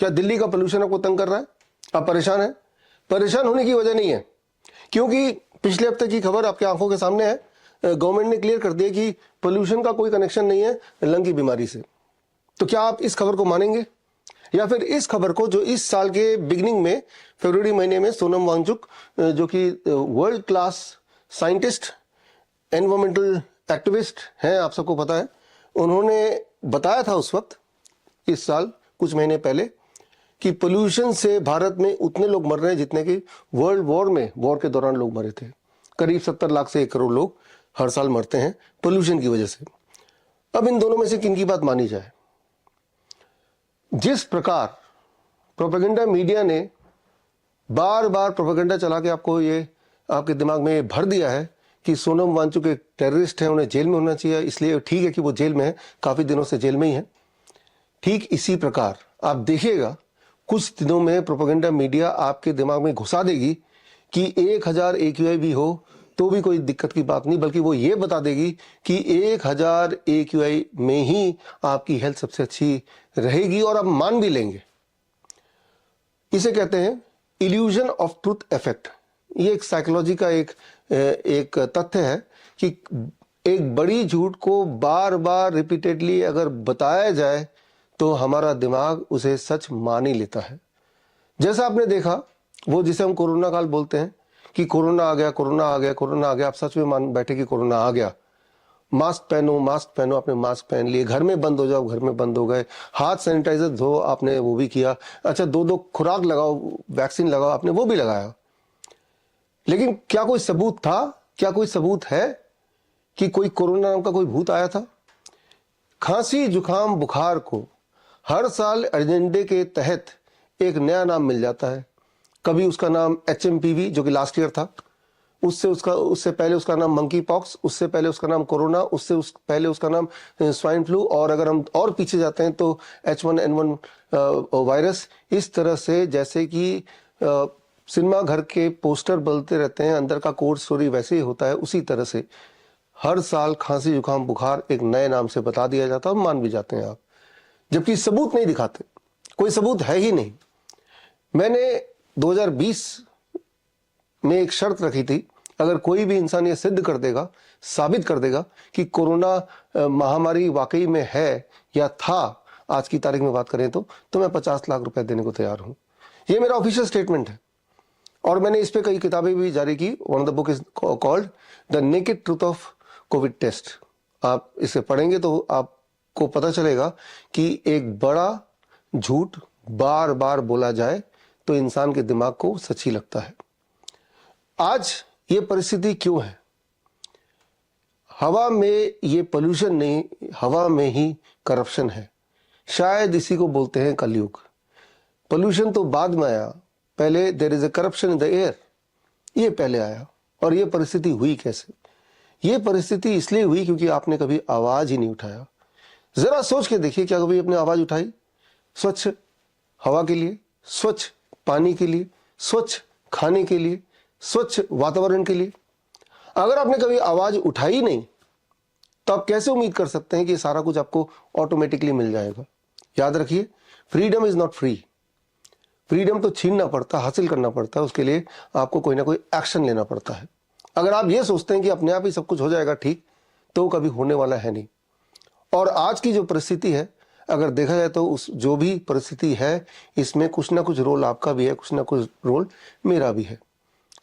क्या दिल्ली का पोल्यूशन आपको तंग कर रहा है? आप परेशान हैं? परेशान होने की वजह नहीं है, क्योंकि पिछले हफ्ते की खबर आपके आंखों के सामने है। गवर्नमेंट ने क्लियर कर दिया कि पोल्यूशन का कोई कनेक्शन नहीं है लंग की बीमारी से। तो क्या आप इस खबर को मानेंगे, या फिर इस खबर को जो इस साल के बिगिनिंग में फरवरी महीने में सोनम वांगचुक, जो कि world class scientist, environmental activist हैं, आप सबको पता है, उन्होंने बताया था उस वक्त, इस साल कुछ महीने पहले, कि पोल्यूशन से भारत में उतने लोग मर रहे हैं जितने कि वर्ल्ड वॉर के दौरान लोग मरे थे। करीब 70 लाख से 1 करोड़ लोग हर साल मरते हैं पोल्यूशन की वजह से। अब इन दोनों में से किन की बात मानी जाए? जिस प्रकार प्रोपेगेंडा मीडिया ने बार बार प्रोपेगेंडा चला के आपको ये आपके दिमाग में ये भर दिया है कि सोनम वांगचुक एक टेररिस्ट है, उन्हें जेल में होना चाहिए, इसलिए ठीक है कि वो जेल में है, काफी दिनों से जेल में ही है। ठीक इसी प्रकार आप देखिएगा कुछ दिनों में प्रोपेगेंडा मीडिया आपके दिमाग में घुसा देगी कि 1000 AQI भी हो तो भी कोई दिक्कत की बात नहीं, बल्कि वो ये बता देगी कि 1000 AQI में ही आपकी हेल्थ सबसे अच्छी रहेगी, और आप मान भी लेंगे। इसे कहते हैं इल्यूजन ऑफ ट्रूथ इफेक्ट। ये एक साइकोलॉजी का एक तथ्य है कि एक बड़ी झूठ को बार बार रिपीटेडली अगर बताया जाए तो हमारा दिमाग उसे सच मान ही लेता है। जैसा आपने देखा, वो जिसे हम कोरोना काल बोलते हैं कि कोरोना आ गया, कोरोना आ गया, कोरोना आ गया, आप सच में मान बैठे कि कोरोना आ गया। मास्क पहनो, मास्क पहनो, आपने मास्क पहन लिए, घर में बंद हो जाओ, घर में बंद हो गए, हाथ सैनिटाइजर धो, आपने वो भी किया। अच्छा, 2 खुराक लगाओ, वैक्सीन लगाओ, आपने वो भी लगाया। लेकिन क्या कोई सबूत था, क्या कोई सबूत है कि कोई कोरोना नाम का कोई भूत आया था? खांसी जुकाम बुखार को हर साल एजेंडे के तहत एक नया नाम मिल जाता है। कभी उसका नाम HMPV, जो कि लास्ट ईयर था, उससे पहले उसका नाम मंकी पॉक्स, उससे पहले उसका नाम कोरोना, पहले उसका नाम स्वाइन फ्लू, और अगर हम और पीछे जाते हैं तो H1N1 वायरस। इस तरह से जैसे कि सिनेमा घर के पोस्टर बदलते रहते हैं, अंदर का कोड स्टोरी वैसे ही होता है, उसी तरह से हर साल खांसी जुकाम बुखार एक नए नाम से बता दिया जाता है, मान भी जाते हैं आप, जबकि सबूत नहीं दिखाते, कोई सबूत है ही नहीं। मैंने 2020 में एक शर्त रखी थी, अगर कोई भी इंसान ये सिद्ध कर देगा, साबित कर देगा कि कोरोना महामारी वाकई में है या था, आज की तारीख में बात करें तो मैं 50 लाख रुपए देने को तैयार हूं। ये मेरा ऑफिशियल स्टेटमेंट है, और मैंने इस पे कई किताबें भी जारी की। One of the book is called the naked truth of COVID test. आप इसे पढ़ेंगे तो आपको पता चलेगा कि एक बड़ा झूठ बार बार बोला जाए तो इंसान के दिमाग को सच ही लगता है। आज ये परिस्थिति क्यों है? हवा में ये पोल्यूशन नहीं, हवा में ही करप्शन है। शायद इसी को बोलते हैं कलयुग। पोल्यूशन तो बाद में आया, पहले there is a corruption in the air, ये पहले आया। और ये परिस्थिति हुई कैसे? ये परिस्थिति इसलिए हुई क्योंकि आपने कभी आवाज ही नहीं उठाया। जरा सोच के देखिए, क्या कभी आपने आवाज उठाई स्वच्छ हवा के लिए, स्वच्छ पानी के लिए, स्वच्छ खाने के लिए, स्वच्छ वातावरण के लिए? अगर आपने कभी आवाज उठाई नहीं तो आप कैसे उम्मीद कर सकते हैं कि सारा कुछ आपको ऑटोमेटिकली मिल जाएगा? याद रखिए, freedom is not free. Freedom तो छीनना पड़ता, हासिल करना पड़ता है, उसके लिए आपको कोई ना कोई एक्शन लेना पड़ता है। अगर आप ये सोचते हैं कि अपने आप ही सब कुछ हो जाएगा ठीक, तो कभी होने वाला है नहीं। और आज की जो परिस्थिति है, अगर देखा जाए तो उस जो भी परिस्थिति है, इसमें कुछ ना कुछ रोल आपका भी है, कुछ ना कुछ रोल मेरा भी है।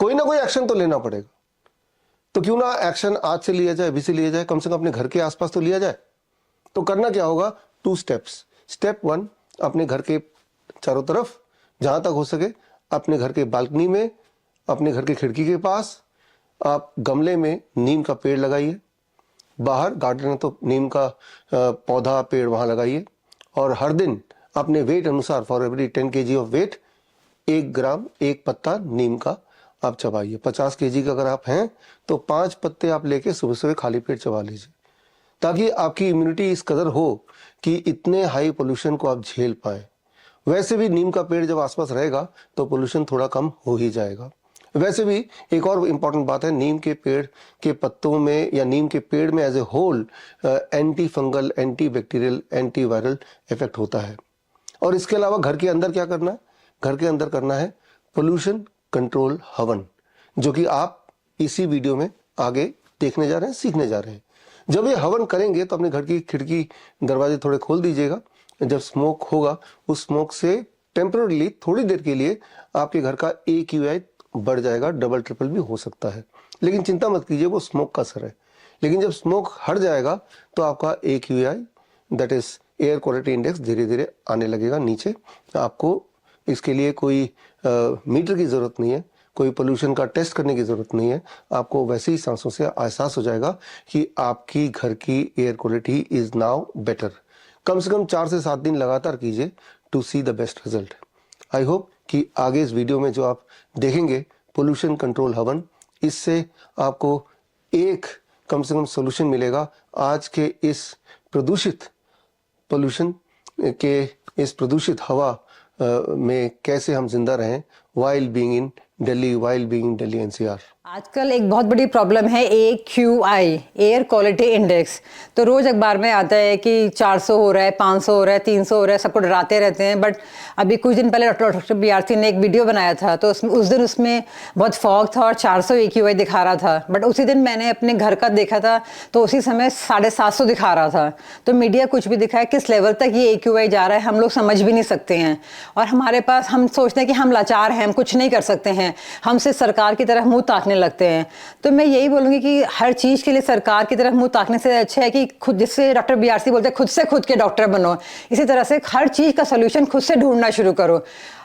कोई ना कोई एक्शन तो लेना पड़ेगा। तो क्यों ना एक्शन आज से लिया जाए, अभी से लिया जाए, कम से कम अपने घर के आसपास तो लिया जाए। तो करना क्या होगा? 2 स्टेप्स। स्टेप 1, अपने घर के चारों तरफ जहां तक हो सके, अपने घर के बालकनी में, अपने घर के खिड़की के पास आप गमले में नीम का पेड़ लगाइए। बाहर गार्डन है तो नीम का पौधा पेड़ वहां लगाइए। और हर दिन अपने वेट अनुसार, for every 10 kg of weight, 1 gram 1 पत्ता नीम का आप चबाइए। 50 kg का अगर आप हैं तो 5 पत्ते आप लेके सुबह सुबह खाली पेट चबा लीजिए, ताकि आपकी इम्यूनिटी इस कदर हो कि इतने हाई पोल्यूशन को आप झेल पाए। वैसे भी नीम का पेड़ जब आसपास रहेगा तो पोल्यूशन थोड़ा कम हो ही जाएगा। वैसे भी एक और इंपॉर्टेंट बात है, नीम के पेड़ के पत्तों में या नीम के पेड़ में as a whole anti fungal, anti bacterial, anti viral effect होता है। और इसके अलावा घर के अंदर क्या करना है? घर के अंदर करना है पोल्यूशन कंट्रोल हवन, जो कि आप इसी वीडियो में आगे देखने जा रहे हैं, सीखने जा रहे हैं। जब ये हवन करेंगे तो अपने घर की खिड़की दरवाजे थोड़े खोल दीजिएगा। जब स्मोक होगा उस स्मोक से टेम्पररीली थोड़ी देर के लिए आपके घर का AQI बढ़ जाएगा, डबल ट्रिपल भी हो सकता है, लेकिन चिंता मत कीजिए, वो स्मोक का असर है। लेकिन जब स्मोक हट जाएगा तो आपका AQI that is air quality index धीरे धीरे आने लगेगा नीचे। आपको इसके लिए कोई मीटर की ज़रूरत नहीं है, कोई पोल्यूशन का टेस्ट करने की ज़रूरत नहीं है। आपको वैसे ही सांसों से एहसास हो जाएगा कि आपकी घर की air quality is now better. कम से कम 4 से 7 दिन लगातार कीजिए to see the best result. I hope कि आगे इस वीडियो में जो आप देखेंगे पोल्यूशन कंट्रोल हवन, इससे आपको एक कम से कम सोल्यूशन मिलेगा आज के इस प्रदूषित पोल्यूशन के, इस प्रदूषित हवा में कैसे हम जिंदा रहें while being in Delhi, while being in Delhi NCR। आजकल एक बहुत बड़ी प्रॉब्लम है AQI, एयर क्वालिटी इंडेक्स। तो रोज़ अखबार में आता है कि 400 हो रहा है, 500 हो रहा है, 300 हो रहा है, सबको डराते रहते हैं। बट अभी कुछ दिन पहले डॉक्टर BRC ने एक वीडियो बनाया था, तो उस दिन उसमें बहुत फॉग था और 400 AQI दिखा रहा था। बट उसी दिन मैंने अपने घर का देखा था तो उसी समय 750 दिखा रहा था। तो मीडिया कुछ भी दिखाए, किस लेवल तक ये AQI जा रहा है हम लोग समझ भी नहीं सकते हैं। और हमारे पास, हम सोचते हैं कि हम लाचार हैं, हम कुछ नहीं कर सकते हैं, हम सिर्फ सरकार की तरफ मुँह ताकने लगते हैं। तो मैं यही बोलूँगी कि हर चीज़ के लिए सरकार की तरफ मुंह ताकने से अच्छा है कि खुद, जिससे डॉक्टर BRC बोलते हैं खुद से खुद के डॉक्टर बनो, इसी तरह से हर चीज़ का सोल्यूशन खुद से ढूंढना शुरू करो।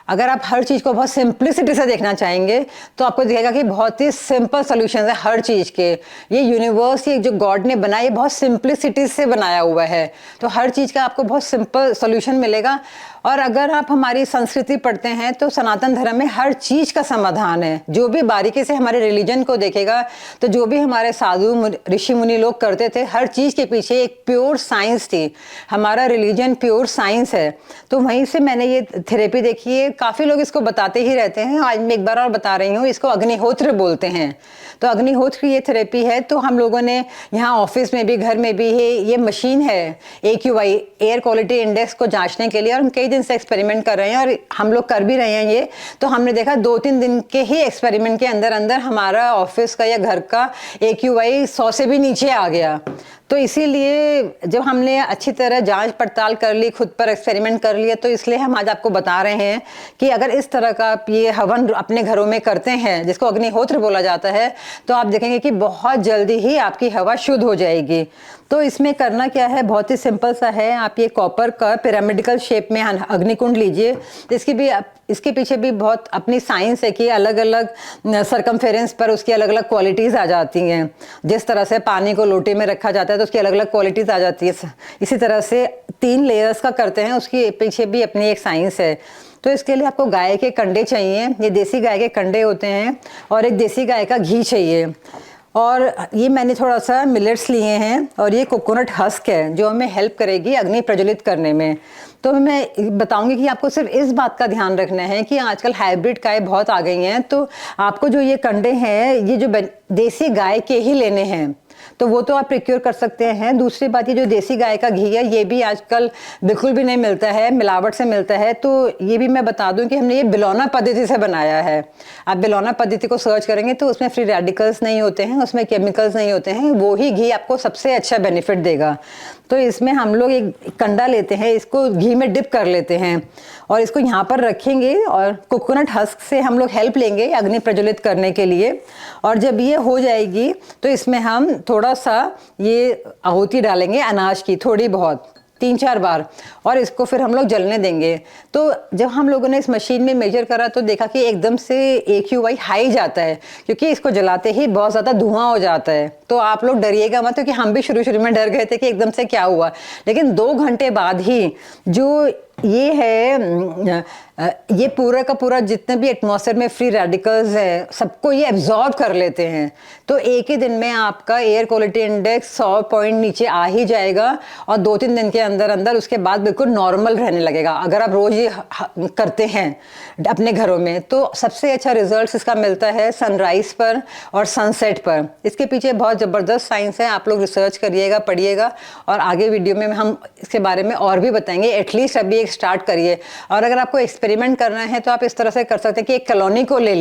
अगर आप हर चीज़ को बहुत सिंप्लिसिटी से देखना चाहेंगे तो आपको दिखेगा कि बहुत ही सिंपल सोल्यूशन है हर चीज़ के। ये यूनिवर्स, ये जो गॉड ने बनाया, ये बहुत सिंप्लिसिटी से बनाया हुआ है, तो हर चीज़ का आपको बहुत सिंपल सोल्यूशन मिलेगा। और अगर आप हमारी संस्कृति पढ़ते हैं तो सनातन धर्म में हर चीज़ का समाधान है। जो भी बारीकी से हमारे रिलीजन को देखेगा तो जो भी हमारे साधु ऋषि मुनि लोग करते थे, हर चीज़ के पीछे एक प्योर साइंस थी। हमारा रिलीजन प्योर साइंस है। तो वहीं से मैंने ये थेरेपी देखी है। काफ़ी लोग इसको बताते ही रहते हैं, आज मैं एक बार और बता रही हूँ, इसको अग्निहोत्र बोलते हैं। तो अग्निहोत्र की ये थेरेपी है। तो हम लोगों ने यहाँ ऑफिस में भी, घर में भी ये मशीन है AQI, एयर क्वालिटी इंडेक्स को जांचने के लिए, और हम कई दिन से एक्सपेरिमेंट कर रहे हैं और हम लोग कर भी रहे हैं ये। तो हमने देखा 2-3 दिन के ही एक्सपेरिमेंट के अंदर अंदर हमारा ऑफिस का या घर का AQI 100 से भी नीचे आ गया। तो इसीलिए जब हमने अच्छी तरह जांच पड़ताल कर ली, खुद पर एक्सपेरिमेंट कर लिया, तो इसलिए हम आज आपको बता रहे हैं कि अगर इस तरह का आप ये हवन अपने घरों में करते हैं, जिसको अग्निहोत्र बोला जाता है, तो आप देखेंगे कि बहुत जल्दी ही आपकी हवा शुद्ध हो जाएगी। तो इसमें करना क्या है, बहुत ही सिंपल सा है। आप ये कॉपर का पिरामिडिकल शेप में अग्निकुंड लीजिए। इसके पीछे भी बहुत अपनी साइंस है कि अलग अलग सरकमफेरेंस पर उसकी अलग अलग क्वालिटीज़ आ जाती हैं। जिस तरह से पानी को लोटे में रखा जाता है तो उसकी अलग अलग क्वालिटीज़ आ जाती है, इसी तरह से 3 लेयर्स का करते हैं, उसकी पीछे भी अपनी एक साइंस है। तो इसके लिए आपको गाय के कंडे चाहिए, ये देसी गाय के कंडे होते हैं, और एक देसी गाय का घी चाहिए। और ये मैंने थोड़ा सा मिलेट्स लिए हैं, और ये कोकोनट हस्क है जो हमें हेल्प करेगी अग्नि प्रज्वलित करने में। तो मैं बताऊंगी कि आपको सिर्फ इस बात का ध्यान रखना है कि आजकल हाइब्रिड गाय बहुत आ गई हैं, तो आपको जो ये कंडे हैं, ये जो देसी गाय के ही लेने हैं, तो वो तो आप प्रिक्योर कर सकते हैं। दूसरी बात, ये जो देसी गाय का घी है, ये भी आजकल बिल्कुल भी नहीं मिलता है, मिलावट से मिलता है। तो ये भी मैं बता दूं कि हमने ये बिलौना पद्धति से बनाया है। आप बिलौना पद्धति को सर्च करेंगे तो उसमें फ्री रेडिकल्स नहीं होते हैं, उसमें केमिकल्स नहीं होते हैं, वो ही घी आपको सबसे अच्छा बेनिफिट देगा। तो इसमें हम लोग एक कंडा लेते हैं, इसको घी में डिप कर लेते हैं और इसको यहाँ पर रखेंगे, और कोकोनट हस्क से हम लोग हेल्प लेंगे अग्नि प्रज्वलित करने के लिए। और जब ये हो जाएगी तो इसमें हम थोड़ा सा ये आहुति डालेंगे अनाज की, थोड़ी बहुत, 3-4 बार, और इसको फिर हम लोग जलने देंगे। तो जब हम लोगों ने इस मशीन में मेजर करा तो देखा कि एकदम से AQI हाई जाता है, क्योंकि इसको जलाते ही बहुत ज़्यादा धुआं हो जाता है। तो आप लोग डरिएगा मत, क्योंकि हम भी शुरू में डर गए थे कि एकदम से क्या हुआ। लेकिन 2 घंटे बाद ही जो ये है, ये पूरा का पूरा जितने भी एटमॉस्फेयर में फ्री रेडिकल्स है, सबको ये एब्जॉर्ब कर लेते हैं। तो एक ही दिन में आपका एयर क्वालिटी इंडेक्स 100 पॉइंट नीचे आ ही जाएगा, और 2-3 दिन के अंदर अंदर उसके बाद बिल्कुल नॉर्मल रहने लगेगा। अगर आप रोज ये करते हैं अपने घरों में, तो सबसे अच्छा रिजल्ट इसका मिलता है सनराइज पर और सनसेट पर। इसके पीछे बहुत ज़बरदस्त साइंस है, आप लोग रिसर्च करिएगा, पढ़िएगा, और आगे वीडियो में हम इसके बारे में और भी बताएंगे। एटलीस्ट अभी एक स्टार्ट करिए। और अगर आपको एक्सपेरिमेंट करना है तो आप इस तरह से कर सकते हैं कि एक कॉलोनी को ले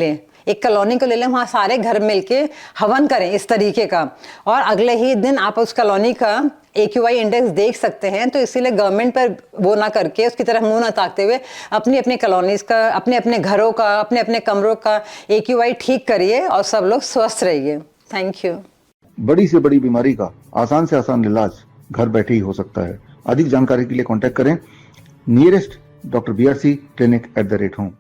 लें, वहाँ सारे घर मिलके हवन करें इस तरीके का, और अगले ही दिन आप उस कॉलोनी का AQI इंडेक्स देख सकते हैं। तो इसीलिए गवर्नमेंट पर वो ना करके, उसकी तरफ मुंह ना ताकते हुए, अपनी अपनी कॉलोनीज का, अपने अपने घरों का, अपने अपने कमरों का AQI ठीक करिए और सब लोग स्वस्थ रहिए। Thank you. बड़ी से बड़ी बीमारी का आसान से आसान इलाज घर बैठे ही हो सकता है। अधिक जानकारी के लिए कांटेक्ट करें nearest doctor BRC clinic @home।